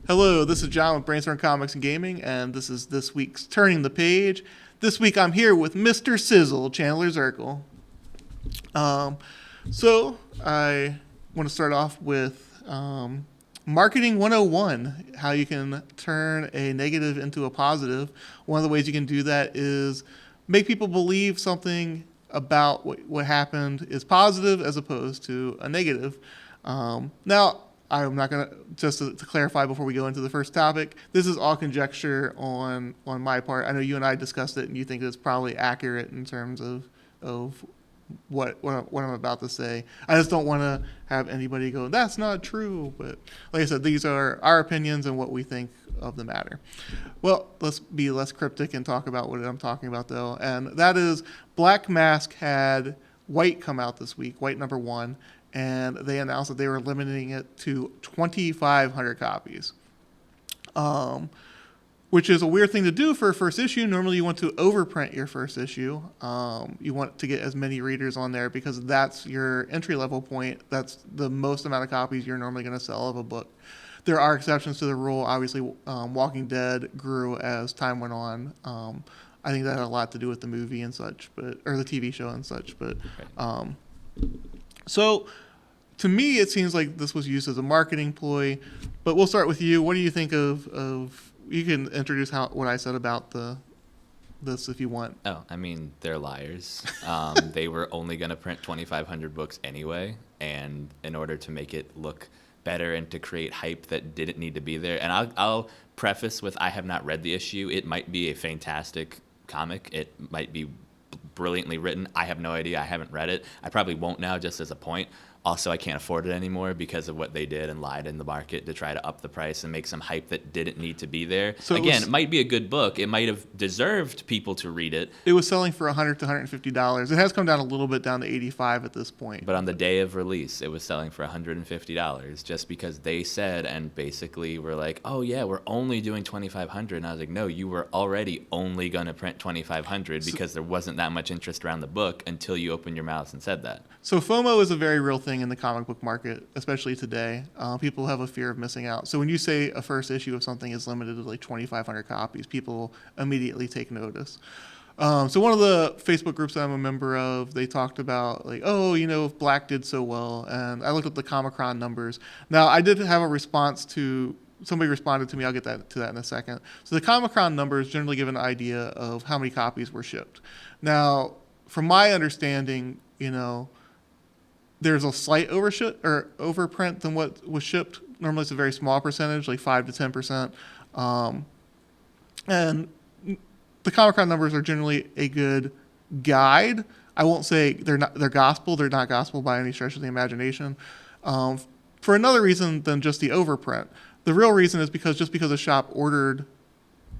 Hello, this is John with Brainstorm Comics and Gaming, and this is this week's Turning the Page. This week I'm here with Mr. Sizzle, Chandler Zirkle. So I want to start off with Marketing 101, how you can turn a negative into a positive. One of the ways you can do that is make people believe something about what happened is positive as opposed to a negative. Now, I'm not going to, just to clarify before we go into the first topic, this is all conjecture on my part. I know you and I discussed it, and you think it's probably accurate in terms of what I'm about to say. I just don't want to have anybody go, that's not true. But like I said, these are our opinions and what we think of the matter. Well, let's be less cryptic and talk about what I'm talking about, though. And that is Black Mask had White come out this week, White #1. And they announced that they were limiting it to 2,500 copies, which is a weird thing to do for a first issue. Normally, you want to overprint your first issue. You want to get as many readers on there because that's your entry-level point. That's the most amount of copies you're normally going to sell of a book. There are exceptions to the rule. Obviously, Walking Dead grew as time went on. I think that had a lot to do with the movie and such, or the TV show and such. But so, to me, it seems like this was used as a marketing ploy. But we'll start with you. What do you think of you can introduce what I said about this if you want. Oh, I mean, they're liars. They were only going to print 2,500 books anyway, and in order to make it look better and to create hype that didn't need to be there. And I'll preface with, I have not read the issue. It might be a fantastic comic. It might be brilliantly written. I have no idea. I haven't read it. I probably won't now, just as a point. Also, I can't afford it anymore because of what they did and lied in the market to try to up the price and make some hype that didn't need to be there. So again, it might be a good book. It might have deserved people to read it. It was selling for $100 to $150. It has come down a little bit, down to $85 at this point. But on the day of release, it was selling for $150 just because they said and basically were like, oh, yeah, we're only doing 2,500. And I was like, no, you were already only going to print 2,500 because there wasn't that much interest around the book until you opened your mouth and said that. So FOMO is a very real thing in the comic book market, especially today. People have a fear of missing out. So when you say a first issue of something is limited to like 2,500 copies, people immediately take notice. So one of the Facebook groups that I'm a member of, they talked about like, oh, if Black did so well. And I looked at the Comic-Con numbers. Now, I did have a response to, somebody responded to me. I'll get to that in a second. So the Comic-Con numbers generally give an idea of how many copies were shipped. Now, from my understanding, there's a slight overprint than what was shipped. Normally, it's a very small percentage, like 5 to 10%. And the Comic-Con numbers are generally a good guide. I won't say they're gospel. They're not gospel by any stretch of the imagination. For another reason than just the overprint. The real reason is because a shop ordered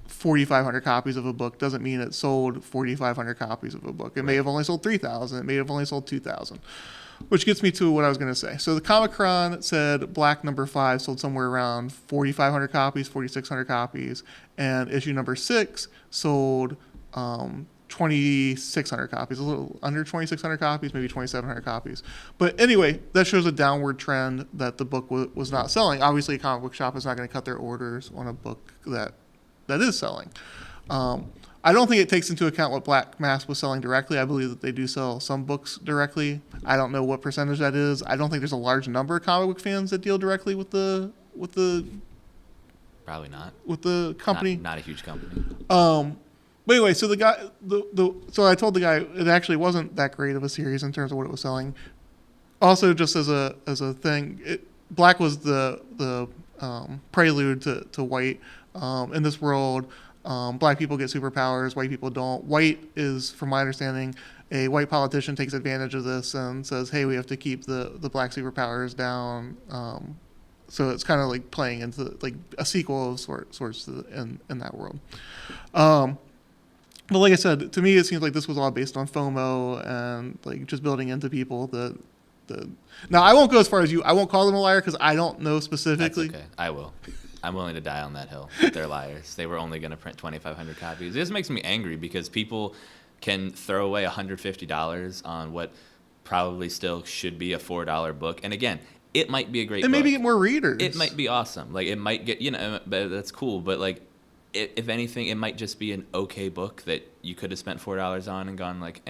4,500 copies of a book doesn't mean it sold 4,500 copies of a book. It may have only sold 3,000. It may have only sold 2,000. Which gets me to what I was going to say. So the Comic-Con said Black #5 sold somewhere around 4,500 copies, 4,600 copies, and issue #6 sold 2,600 copies, a little under 2,600 copies, maybe 2,700 copies. But anyway, that shows a downward trend that the book was not selling. Obviously, a comic book shop is not going to cut their orders on a book that is selling. I don't think it takes into account what Black Mask was selling directly. I believe that they do sell some books directly. I don't know what percentage that is. I don't think there's a large number of comic book fans that deal directly with the probably not with the company. Not a huge company. But anyway, so the guy, so I told the guy it actually wasn't that great of a series in terms of what it was selling. Also, just as a thing, Black was the prelude to White. In this world, Black people get superpowers, white people don't. White is, from my understanding, a white politician takes advantage of this and says, hey, we have to keep the Black superpowers down. So it's kind of like playing into like a sequel of sorts in that world. But like I said, to me, it seems like this was all based on FOMO and like just building into people that. Now, I won't go as far as you. I won't call them a liar because I don't know specifically. That's okay. I will. I'm willing to die on that hill. They're liars. They were only going to print 2,500 copies. This makes me angry because people can throw away $150 on what probably still should be a $4 book. And again, it might be a great And book. maybe get more readers. It might be awesome. Like, it might get, but that's cool. But, like, if anything, it might just be an okay book that you could have spent $4 on and gone, like,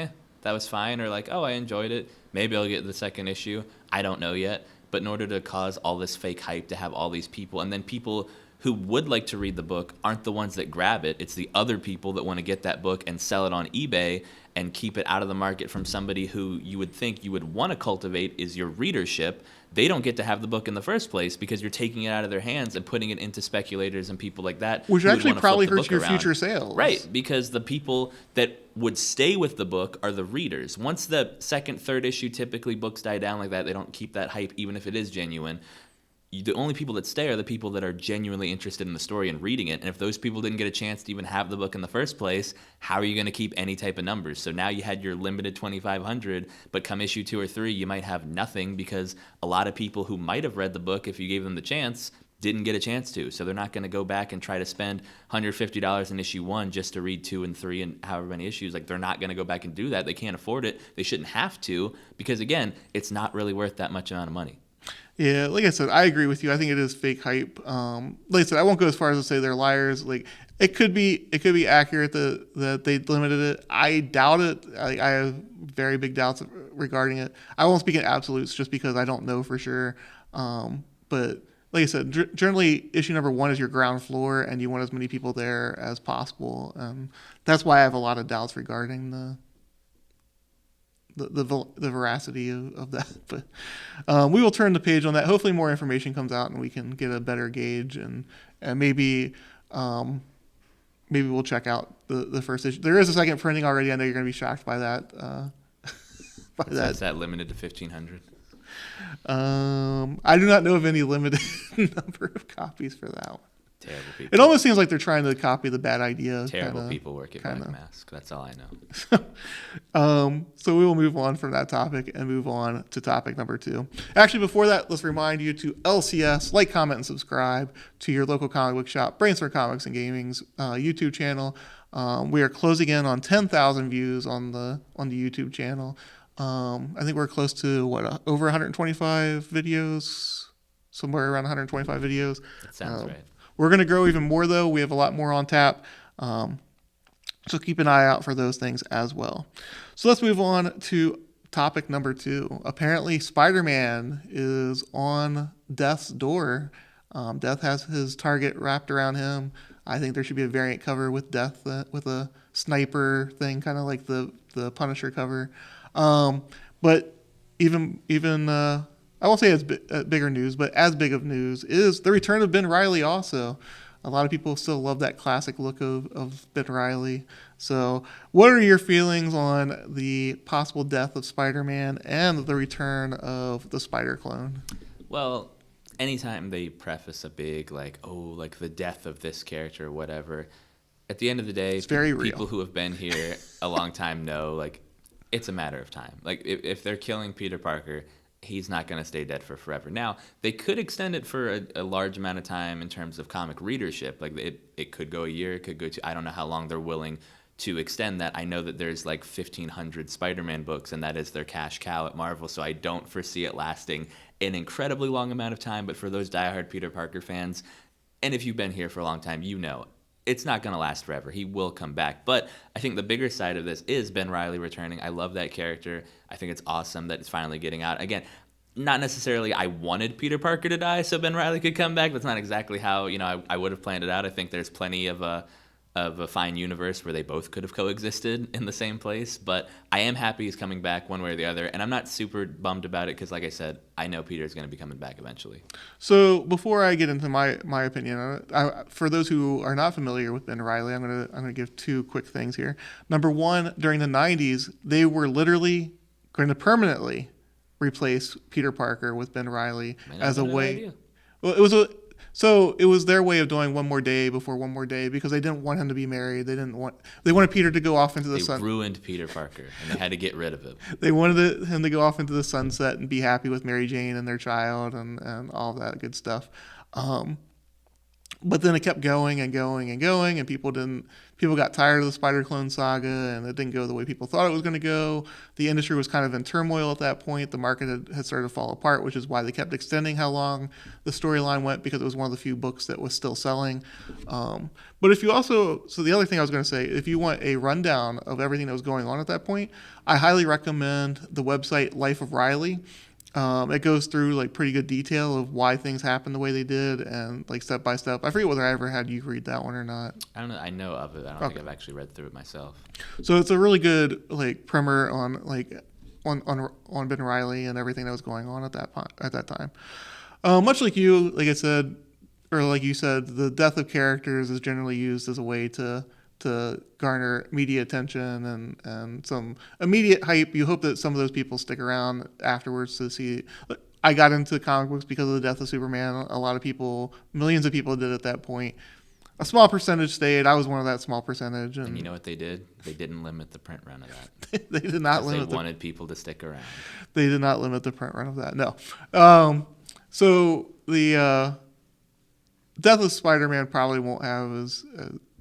that was fine. Or, like, oh, I enjoyed it. Maybe I'll get the second issue. I don't know yet. But in order to cause all this fake hype, to have all these people, and then people who would like to read the book aren't the ones that grab it. It's the other people that want to get that book and sell it on eBay and keep it out of the market from somebody who you would think you would want to cultivate is your readership. They don't get to have the book in the first place because you're taking it out of their hands and putting it into speculators and people like that. Which actually probably hurts your future sales. Right, because the people that would stay with the book are the readers. Once the second, third issue, typically books die down like that, they don't keep that hype even if it is genuine. The only people that stay are the people that are genuinely interested in the story and reading it. And if those people didn't get a chance to even have the book in the first place, how are you going to keep any type of numbers? So now you had your limited 2,500, but come issue 2 or 3, you might have nothing because a lot of people who might have read the book if you gave them the chance didn't get a chance to. So they're not going to go back and try to spend $150 in issue 1 just to read 2 and 3 and however many issues. Like, they're not going to go back and do that. They can't afford it. They shouldn't have to because, again, it's not really worth that much amount of money. Yeah, like I said, I agree with you. I think it is fake hype. Like I said, I won't go as far as to say they're liars. Like, it could be accurate that they limited it. I doubt it. I have very big doubts regarding it. I won't speak in absolutes just because I don't know for sure. But like I said, generally issue number 1 is your ground floor, and you want as many people there as possible. That's why I have a lot of doubts regarding the veracity of that. But we will turn the page on that. Hopefully more information comes out and we can get a better gauge, and maybe we'll check out the first issue. There is a second printing already. I know you're going to be shocked by that. Is that limited to 1,500? I do not know of any limited number of copies for that one. Terrible people. It almost seems like they're trying to copy the Bad Idea. Terrible people work at Black Mask. That's all I know. So we will move on from that topic and move on to topic number 2. Actually, before that, let's remind you to LCS, like, comment, and subscribe to your local comic book shop, Brainstorm Comics and Gaming's YouTube channel. We are closing in on 10,000 views on the YouTube channel. I think we're close to over 125 videos, somewhere around 125 videos. That sounds right. We're going to grow even more, though. We have a lot more on tap. So keep an eye out for those things as well. So let's move on to topic number 2. Apparently, Spider-Man is on Death's door. Death has his target wrapped around him. I think there should be a variant cover with Death with a sniper thing, kind of like the Punisher cover. But even I won't say it's bigger news, but as big of news is the return of Ben Reilly also. A lot of people still love that classic look of Ben Reilly. So what are your feelings on the possible death of Spider-Man and the return of the Spider-Clone? Well, anytime they preface a big, like the death of this character or whatever, at the end of the day, it's very real. People who have been here a long time know, like, it's a matter of time. Like, if they're killing Peter Parker, he's not going to stay dead for forever. Now, they could extend it for a large amount of time in terms of comic readership. Like, it could go a year, it could go I don't know how long they're willing to extend that. I know that there's like 1,500 Spider-Man books, and that is their cash cow at Marvel, so I don't foresee it lasting an incredibly long amount of time. But for those diehard Peter Parker fans, and if you've been here for a long time, you know it's not going to last forever. He will come back. But I think the bigger side of this is Ben Reilly returning. I love that character. I think it's awesome that it's finally getting out. Again, not necessarily I wanted Peter Parker to die so Ben Reilly could come back. That's not exactly how I would have planned it out. I think there's plenty of a fine universe where they both could have coexisted in the same place. But I am happy he's coming back one way or the other. And I'm not super bummed about it because, like I said, I know Peter's going to be coming back eventually. So before I get into my opinion, for those who are not familiar with Ben Reilly, I'm gonna give 2 quick things here. Number 1, during the 90s, they were literally going to permanently replace Peter Parker with Ben Reilly as a way. Idea. Well, it was their way of doing One More Day before One More Day because they didn't want him to be married. They wanted Peter to go off into the sun. They ruined Peter Parker, and they had to get rid of him. They wanted him to go off into the sunset and be happy with Mary Jane and their child and all of that good stuff. But then it kept going and going and going, and people got tired of the Spider Clone saga, and it didn't go the way people thought it was going to go. The industry was kind of in turmoil at that point. The market had started to fall apart, which is why they kept extending how long the storyline went, because it was one of the few books that was still selling. But if you also, so the other thing I was going to say, if you want a rundown of everything that was going on at that point, I highly recommend the website Life of Reilly. It goes through like pretty good detail of why things happened the way they did, and like step by step. I forget whether I ever had you read that one or not. I don't know. I know of it. I don't think I've actually read through it myself. So it's a really good like primer on on Ben Reilly and everything that was going on at that time. Much like you, like I said, or like you said, the death of characters is generally used as a way to garner media attention and some immediate hype. You hope that some of those people stick around afterwards to see. I got into comic books because of the death of Superman. A lot of people, millions of people did at that point. A small percentage stayed. I was one of that small percentage. And you know what they did? They didn't limit the print run of that. They did not limit. They wanted people to stick around. They did not limit the print run of that. No. So the death of Spider-Man probably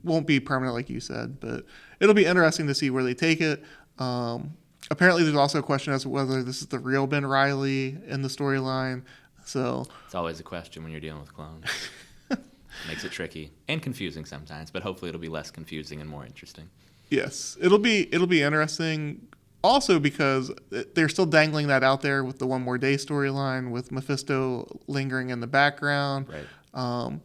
won't be permanent, like you said, but it'll be interesting to see where they take it. Apparently, there's also a question as to whether this is the real Ben Reilly in the storyline. So it's always a question when you're dealing with clones. Makes it tricky and confusing sometimes, but hopefully it'll be less confusing and more interesting. Yes, it'll be interesting. Also, because they're still dangling that out there with the One More Day storyline, with Mephisto lingering in the background. Right.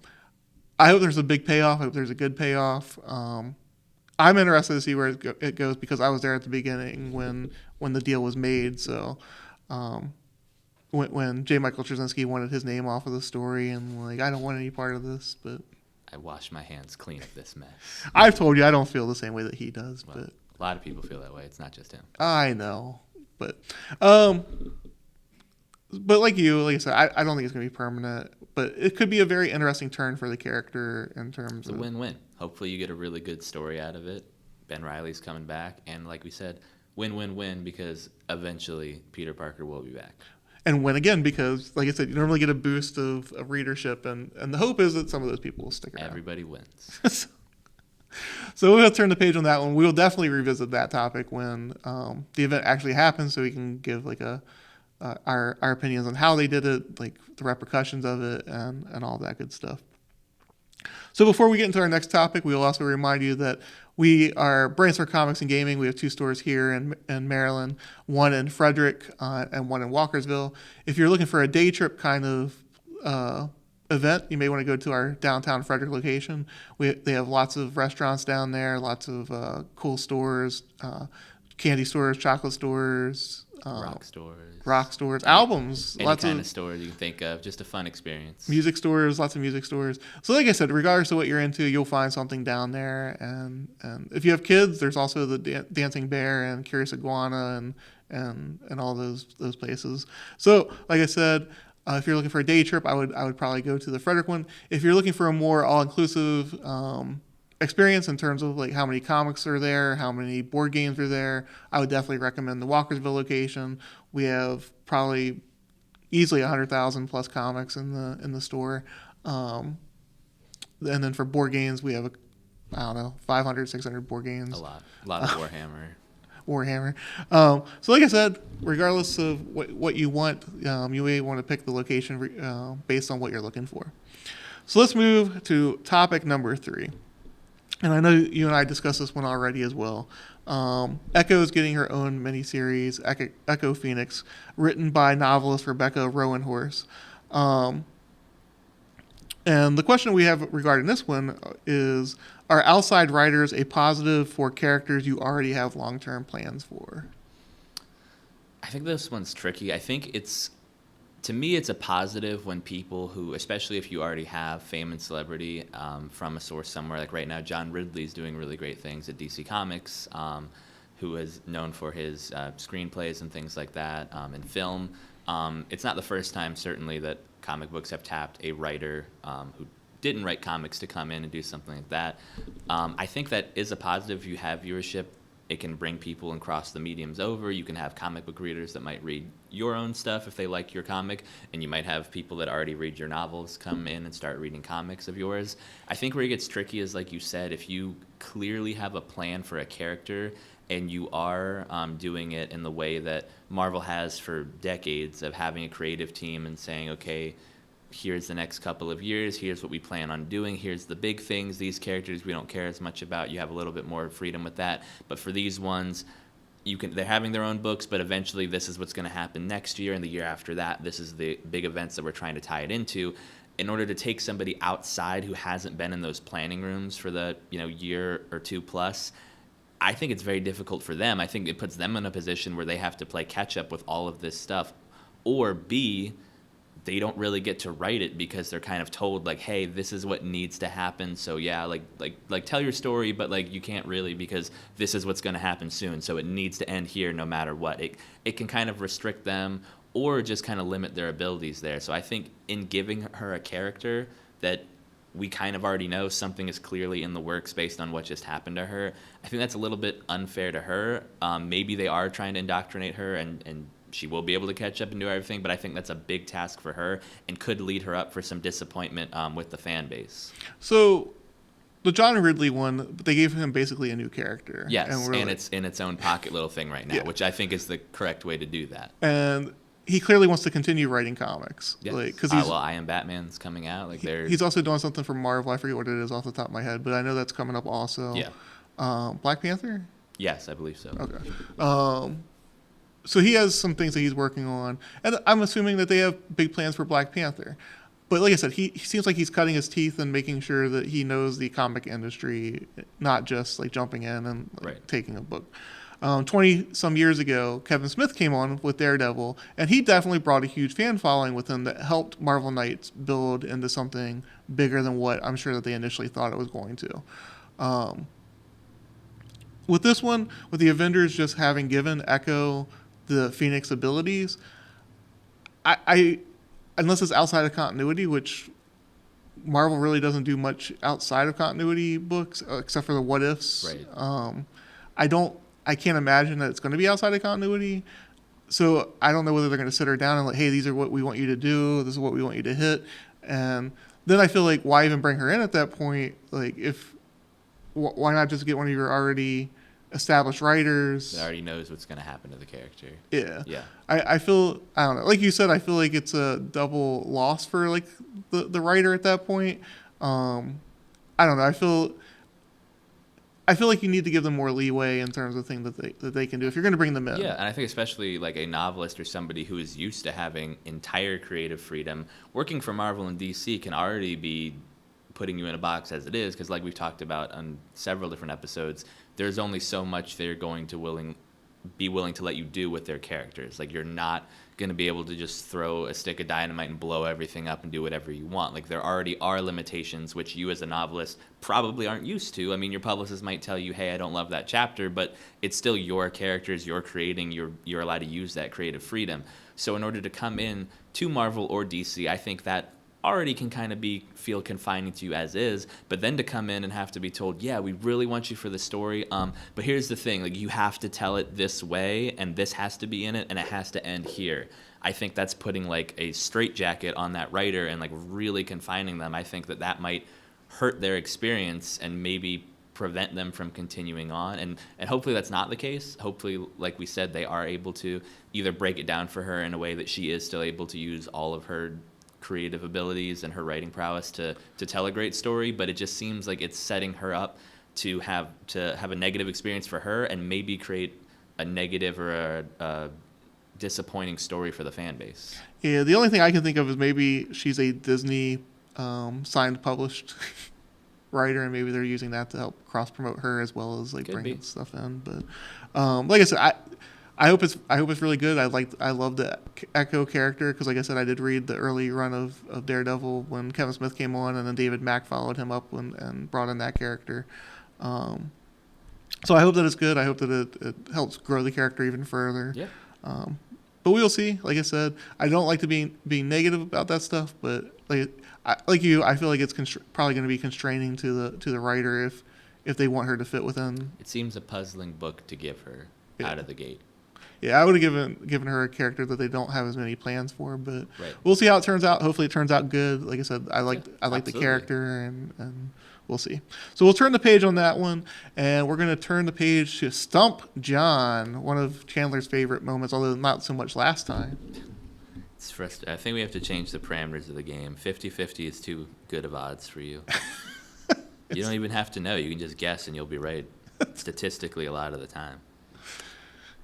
I hope there's a big payoff. I hope there's a good payoff. I'm interested to see where it goes, because I was there at the beginning when the deal was made. So when J. Michael Straczynski wanted his name off of the story, and like, I don't want any part of this, but I wash my hands clean of this mess. I've told you I don't feel the same way that he does. Well, but a lot of people feel that way. It's not just him. I know, but like I said, I don't think it's going to be permanent, but it could be a very interesting turn for the character in terms of... It's a win-win. Hopefully you get a really good story out of it. Ben Reilly's coming back, and like we said, win-win-win, because eventually Peter Parker will be back. And win again, because, like I said, you normally get a boost of readership, and the hope is that some of those people will stick around. Everybody wins. So we'll turn the page on that one. We will definitely revisit that topic when the event actually happens, so we can give like our opinions on how they did it, like the repercussions of it, and all that good stuff. So before we get into our next topic, we will also remind you that we are Brainstorm Comics and Gaming. We have 2 stores here in Maryland, one in Frederick and one in Walkersville. If you're looking for a day trip kind of event, you may want to go to our downtown Frederick location. They have lots of restaurants down there, lots of cool stores, candy stores, chocolate stores, rock stores, albums, any kind of stores you can think of. Just a fun experience. Music stores, lots of music stores. So like I said, regardless of what you're into, you'll find something down there. And if you have kids, there's also the Dancing Bear and Curious Iguana and all those places. So like I said, if you're looking for a day trip, I would probably go to the Frederick one. If you're looking for a more all-inclusive experience in terms of like how many comics are there, how many board games are there, I would definitely recommend the Walkersville location. We have probably easily 100,000 plus comics in the store, and then for board games we have 500, 600 board games. A lot of Warhammer. So like I said, regardless of what you want, you may want to pick the location based on what you're looking for. So let's move to topic number 3. And I know you and I discussed this one already as well. Echo is getting her own miniseries, Echo Phoenix, written by novelist Rebecca Rowanhorse. And the question we have regarding this one is, are outside writers a positive for characters you already have long-term plans for? I think this one's tricky. I think to me, it's a positive when people who, especially if you already have fame and celebrity from a source somewhere, like right now, John Ridley's doing really great things at DC Comics, who is known for his screenplays and things like that, and film. It's not the first time, certainly, that comic books have tapped a writer who didn't write comics to come in and do something like that. I think that is a positive if you have viewership it can bring people and cross the mediums over. You can have comic book readers that might read your own stuff if they like your comic, and you might have people that already read your novels come in and start reading comics of yours. I think where it gets tricky is, like you said, if you clearly have a plan for a character and you are doing it in the way that Marvel has for decades of having a creative team and saying, okay, here's the next couple of years, here's what we plan on doing, here's the big things, these characters we don't care as much about, you have a little bit more freedom with that. But for these ones, they're having their own books, but eventually this is what's going to happen next year, and the year after that, this is the big events that we're trying to tie it into. In order to take somebody outside who hasn't been in those planning rooms for the year or two plus, I think it's very difficult for them. I think it puts them in a position where they have to play catch up with all of this stuff, or B, they don't really get to write it because they're kind of told, like, hey, this is what needs to happen. So yeah, like tell your story, but like you can't really, because this is what's going to happen soon. So it needs to end here no matter what. It can kind of restrict them or just kind of limit their abilities there. So I think in giving her a character that we kind of already know something is clearly in the works based on what just happened to her, I think that's a little bit unfair to her. Maybe they are trying to indoctrinate her and she will be able to catch up and do everything, but I think that's a big task for her and could lead her up for some disappointment with the fan base. So the John Ridley one, they gave him basically a new character. Yes, and it's in its own pocket little thing right now, which I think is the correct way to do that. And he clearly wants to continue writing comics. Yes. Like, cause I Am Batman's coming out. Like he's also doing something for Marvel. I forget what it is off the top of my head, but I know that's coming up also. Yeah. Black Panther? Yes, I believe so. Okay. So he has some things that he's working on, and I'm assuming that they have big plans for Black Panther. But like I said, he seems like he's cutting his teeth and making sure that he knows the comic industry, not just like jumping in and taking a book. 20-some years ago, Kevin Smith came on with Daredevil, and he definitely brought a huge fan following with him that helped Marvel Knights build into something bigger than what I'm sure that they initially thought it was going to. With this one, with the Avengers just having given Echo the Phoenix abilities, I unless it's outside of continuity, which Marvel really doesn't do much outside of continuity books except for the what ifs. Right. I can't imagine that it's going to be outside of continuity. So I don't know whether they're going to sit her down and like, hey, these are what we want you to do. This is what we want you to hit. And then I feel like, why even bring her in at that point? Like, why not just get one of your already established writers that already knows what's going to happen to the character? Yeah. I feel, I don't know, like you said, I feel like it's a double loss for like the writer at that point. I don't know. I feel like you need to give them more leeway in terms of things that they can do if you're going to bring them in. Yeah, and I think especially like a novelist or somebody who is used to having entire creative freedom, working for Marvel and DC can already be putting you in a box as it is, because like we've talked about on several different episodes, there's only so much they're going to be willing to let you do with their characters. Like, you're not going to be able to just throw a stick of dynamite and blow everything up and do whatever you want. Like, there already are limitations which you as a novelist probably aren't used to. I mean, your publicist might tell you, hey, I don't love that chapter, but it's still your characters you're creating. You're allowed to use that creative freedom. So in order to come in to Marvel or DC, I think that already can kind of feel confining to you as is, but then to come in and have to be told, yeah, we really want you for the story, but here's the thing, like, you have to tell it this way, and this has to be in it, and it has to end here. I think that's putting like a straitjacket on that writer and like really confining them. I think that might hurt their experience and maybe prevent them from continuing on, and hopefully that's not the case. Hopefully, like we said, they are able to either break it down for her in a way that she is still able to use all of her creative abilities and her writing prowess to tell a great story, but it just seems like it's setting her up to have a negative experience for her and maybe create a negative or a disappointing story for the fan base. Yeah, the only thing I can think of is maybe she's a Disney signed published writer, and maybe they're using that to help cross promote her as well as like bringing stuff in. But like I said, I hope it's really good. I love the Echo character because, like I said, I did read the early run of Daredevil when Kevin Smith came on, and then David Mack followed him up and brought in that character. So I hope that it's good. I hope that it helps grow the character even further. Yeah. But we'll see. Like I said, I don't like to be negative about that stuff, but like you, I feel like it's probably going to be constraining to the writer if they want her to fit within. It seems a puzzling book to give her out of the gate. Yeah, I would have given her a character that they don't have as many plans for, but Right. we'll see how it turns out. Hopefully, it turns out good. Like I said, I like the absolutely. character, and we'll see. So we'll turn the page on that one, and we're going to turn the page to Stump John, one of Chandler's favorite moments, although not so much last time. It's frustrating. I think we have to change the parameters of the game. 50-50 is too good of odds for you. You don't even have to know. You can just guess, and you'll be right statistically a lot of the time.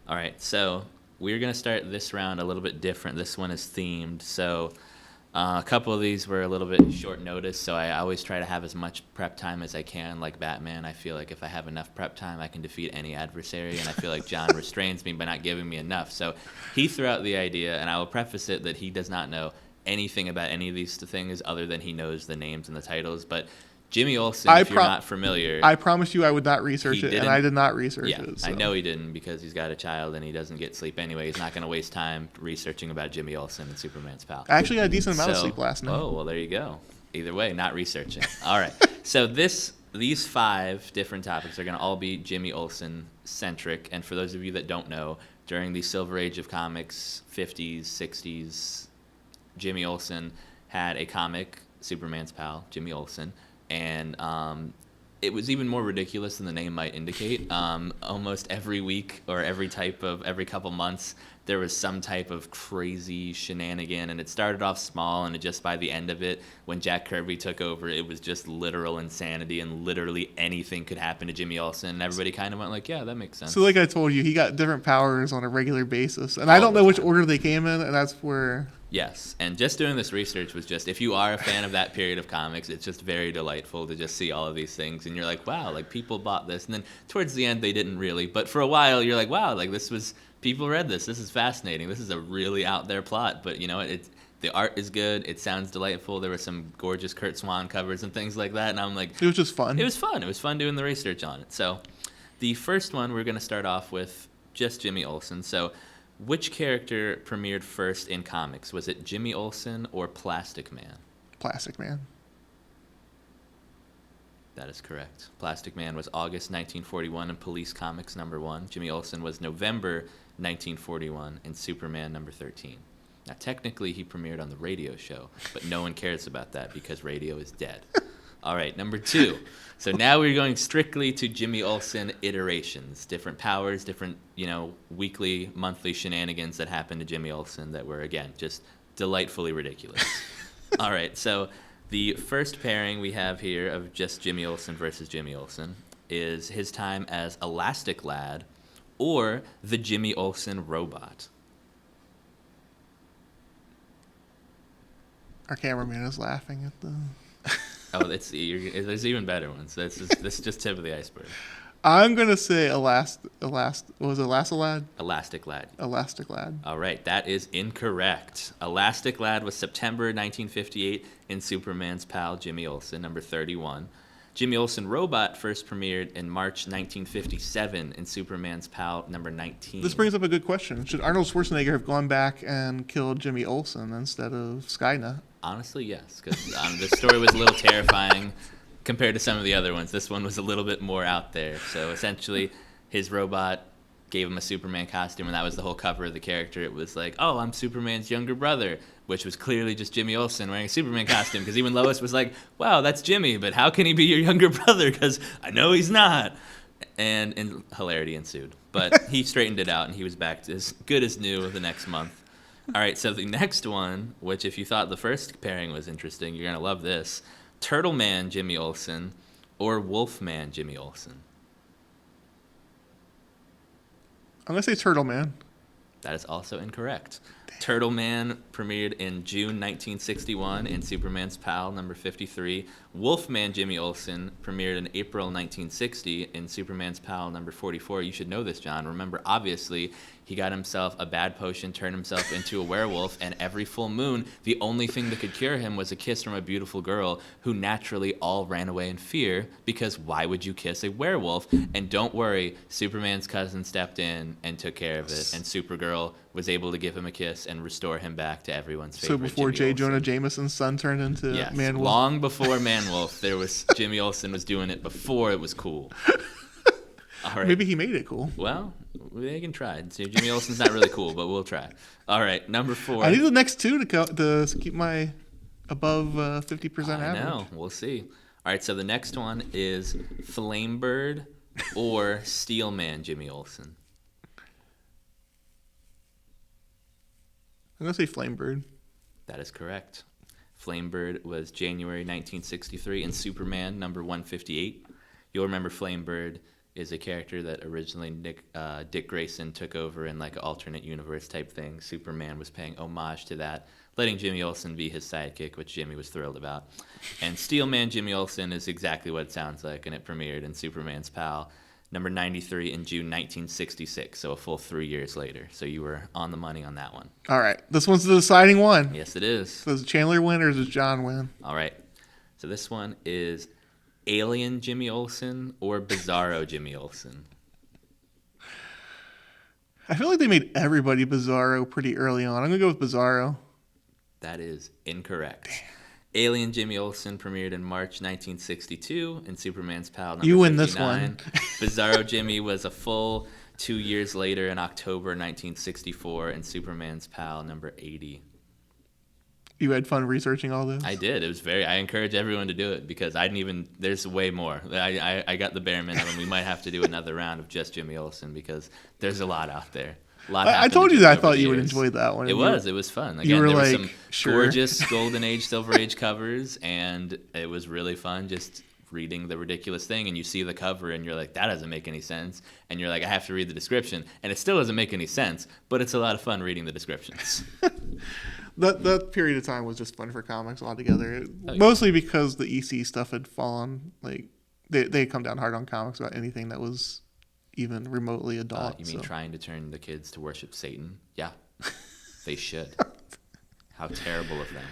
All right, so we're going to start this round a little bit different. This one is themed. So a couple of these were a little bit short notice, so I always try to have as much prep time as I can. Like Batman, I feel like if I have enough prep time, I can defeat any adversary, and I feel like John restrains me by not giving me enough. So he threw out the idea, and I will preface it that he does not know anything about any of these things other than he knows the names and the titles. But Jimmy Olsen, if you're not familiar. I promised you I would not research it, and I did not research it. So. I know he didn't because he's got a child and he doesn't get sleep anyway. He's not going to waste time researching about Jimmy Olsen and Superman's pal. I actually got a decent amount of sleep last night. Oh, well, there you go. Either way, not researching. All right. So these 5 different topics are going to all be Jimmy Olsen-centric. And for those of you that don't know, during the Silver Age of comics, 50s, 60s, Jimmy Olsen had a comic, Superman's pal, Jimmy Olsen. And it was even more ridiculous than the name might indicate. Almost every week or every couple months, there was some type of crazy shenanigan. And it started off small, and just by the end of it, when Jack Kirby took over, it was just literal insanity, and literally anything could happen to Jimmy Olsen. And everybody kind of went like, yeah, that makes sense. So like I told you, he got different powers on a regular basis. And I don't know which order they came in, and that's where... Yes, and just doing this research was just, if you are a fan of that period of comics, it's just very delightful to just see all of these things, and you're like, wow, like people bought this, and then towards the end they didn't really, but for a while you're like, wow, like people read this is fascinating, this is a really out there plot, but you know, the art is good, it sounds delightful, there were some gorgeous Kurt Swan covers and things like that, and I'm like... It was just fun. It was fun doing the research on it. So the first one, we're going to start off with just Jimmy Olsen, so... Which character premiered first in comics? Was it Jimmy Olsen or Plastic Man? Plastic Man. That is correct. Plastic Man was August 1941 in Police Comics #1. Jimmy Olsen was November 1941 in Superman #13. Now, technically, he premiered on the radio show, but no one cares about that because radio is dead. All right, number 2. So now we're going strictly to Jimmy Olsen iterations, different powers, different, weekly, monthly shenanigans that happened to Jimmy Olsen that were, again, just delightfully ridiculous. All right, so the first pairing we have here of just Jimmy Olsen versus Jimmy Olsen is his time as Elastic Lad or the Jimmy Olsen robot. Our cameraman is laughing at the... Oh, there's even better ones. This is just tip of the iceberg. I'm gonna say Elastic Lad? Elastic Lad. Elastic Lad. All right, that is incorrect. Elastic Lad was September 1958 in Superman's pal Jimmy Olsen, #31. Jimmy Olsen Robot first premiered in March 1957 in Superman's pal #19. This brings up a good question. Should Arnold Schwarzenegger have gone back and killed Jimmy Olsen instead of Skynet? Honestly, yes, because the story was a little terrifying compared to some of the other ones. This one was a little bit more out there. So essentially, his robot gave him a Superman costume, and that was the whole cover of the character. It was like, oh, I'm Superman's younger brother, which was clearly just Jimmy Olsen wearing a Superman costume, because even Lois was like, wow, that's Jimmy, but how can he be your younger brother? Because I know he's not. And hilarity ensued. But he straightened it out, and he was back to as good as new the next month. All right, so the next one, which if you thought the first pairing was interesting, you're going to love this. Turtle Man Jimmy Olsen or Wolf Man Jimmy Olsen? I'm going to say Turtle Man. That is also incorrect. Turtle Man premiered in June 1961 in Superman's pal #53. Wolfman Jimmy Olsen premiered in April 1960 in Superman's pal #44. You should know this, John. Remember, obviously, he got himself a bad potion, turned himself into a werewolf, and every full moon, the only thing that could cure him was a kiss from a beautiful girl who naturally all ran away in fear, because why would you kiss a werewolf? And don't worry, Superman's cousin stepped in and took care of it, and Supergirl girl was able to give him a kiss and restore him back to everyone's So favorite. before Jimmy J. Jonah Olsen. Jameson's son turned into Yes, Man Wolf. long before Man Wolf, there was Jimmy Olsen was doing it before it was cool. All right. Maybe he made it cool. Well, they can try. See, Jimmy Olsen's not really cool, but we'll try. All right, number 4. I need the next two to keep my above 50% I average. know. We'll see. All right, so the next one is Flamebird or Steelman Jimmy Olsen. I'm going to say Flamebird. That is correct. Flamebird was January 1963 in Superman number 158. You'll remember Flamebird is a character that originally Dick Grayson took over in like an alternate universe type thing. Superman was paying homage to that, letting Jimmy Olsen be his sidekick, which Jimmy was thrilled about. And Steelman Jimmy Olsen is exactly what it sounds like, and it premiered in Superman's Pal number 93 in June 1966, so a full 3 years later. So you were on the money on that one. All right. This one's the deciding one. Yes, it is. Does Chandler win or does John win? All right. So this one is Alien Jimmy Olsen or Bizarro Jimmy Olsen. I feel like they made everybody Bizarro pretty early on. I'm going to go with Bizarro. That is incorrect. Alien Jimmy Olsen premiered in March 1962 in Superman's Pal number 59. You win this one. Bizarro Jimmy was a full 2 years later in October 1964 in Superman's Pal number 80. You had fun researching all this? I did. It was I encourage everyone to do it because I didn't even, there's way more. I got the bare minimum. We might have to do another round of just Jimmy Olsen because there's a lot out there. I told you that I thought you would enjoy that one. It was fun. Again, you were there were like, some sure. gorgeous Golden Age, Silver Age covers, and it was really fun just reading the ridiculous thing. And you see the cover, and you're like, that doesn't make any sense. And you're like, I have to read the description, and it still doesn't make any sense, but it's a lot of fun reading the descriptions. That period of time was just fun for comics altogether. Oh, yeah. Mostly because the EC stuff had fallen. Like they had come down hard on comics about anything that was even remotely adult. You mean trying to turn the kids to worship Satan? Yeah, they should. How terrible of them.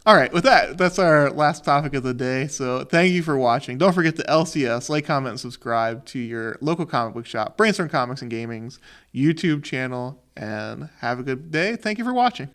All right, with that, that's our last topic of the day. So thank you for watching. Don't forget to LCS, like, comment, and subscribe to your local comic book shop, Brainstorm Comics and Gaming's YouTube channel, and have a good day. Thank you for watching.